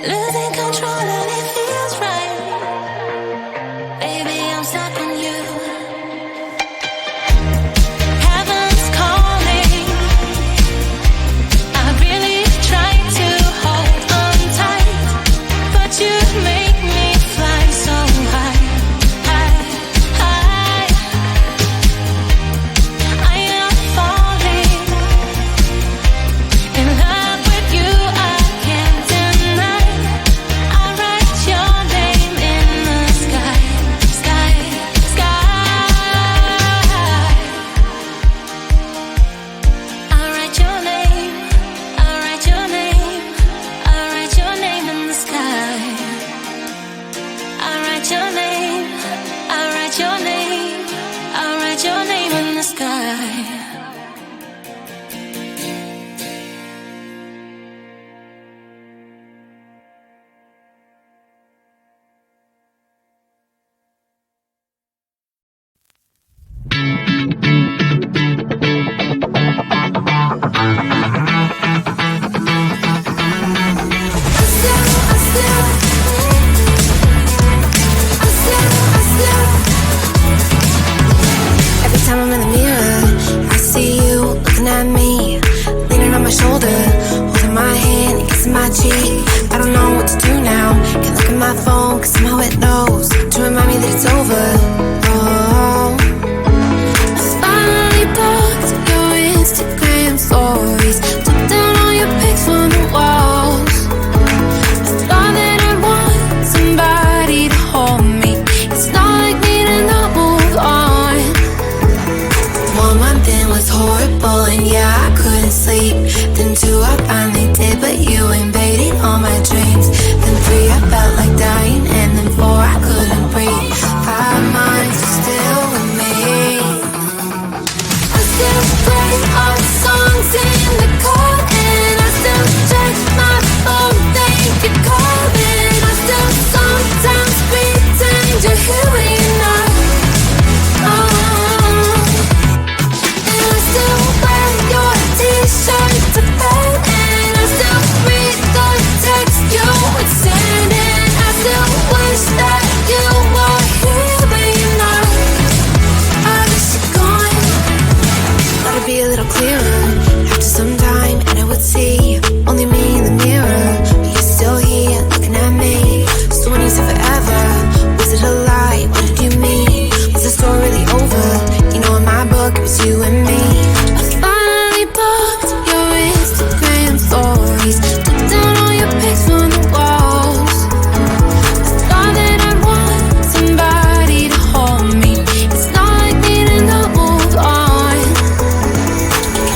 losing control and it feels right. Baby, I'm stuck on you. Heaven's calling. I really try to hold on tight, but you make me fly so high, high, high. I am falling in love with you. I can't deny. I write your name in the sky, sky, sky. I write your name. I write your name. I write your name in the sky. I write your name. I write your name. I write your name in the sky. Every time I'm in the mirror, I see you looking at me, leaning on my shoulder, holding my hand and kissing my cheek. I don't know what to do now. Can't look at my phone 'cause somehow it knows to remind me that it's over. Oh, I finally blocked your Instagram stories, took down all your pics from the walls. I thought that I want somebody to hold me. It's not like me to not move on. 1 month in was horrible and yeah, I couldn't sleep. Then 2 I finally did, but you invaded all my dreams. Then 3 I felt like dying, and then 4 I couldn't breathe. 5 months you're still with me. I still play our songs in the car, and I still check my phone, think you're calling. I still sometimes pretend you're here when you're not. And I still wear your t-shirt to bed, and I still read the text you would send, and I still wish that you were here but you're not. I wish you're gone. Thought it'd be a little clearer after some time, and I would see only me in the mirror, but you're still here looking at me. So when you said forever, was it a lie? What did you mean? Was the story really over? You know, in my book it was you and me. I finally blocked your Instagram stories, took down all your pics from the walls. I thought that I want somebody to hold me. It's not like me to not move on.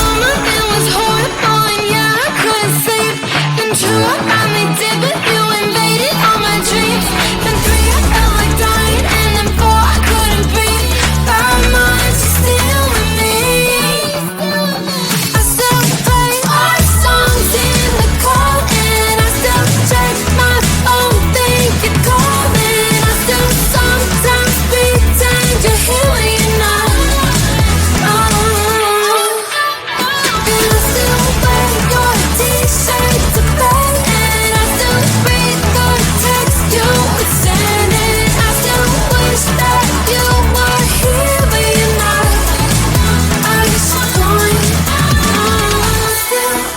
1 month it was horrible and yeah, I couldn't sleep. Then 2 I finally did, but you invaded all my dreams. Then 3 I felt like dying, and then 4 I couldn't breathe. 5 months you're still with me. I still play our songs in the car, and I still check my phone, think you're calling. I still sometimes pretend you're here when you're not. And I still wear your t-shirt to bed, and I still read the text you would send, and I still wish that you were here but you're not. I wish you're gone.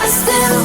I still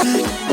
you.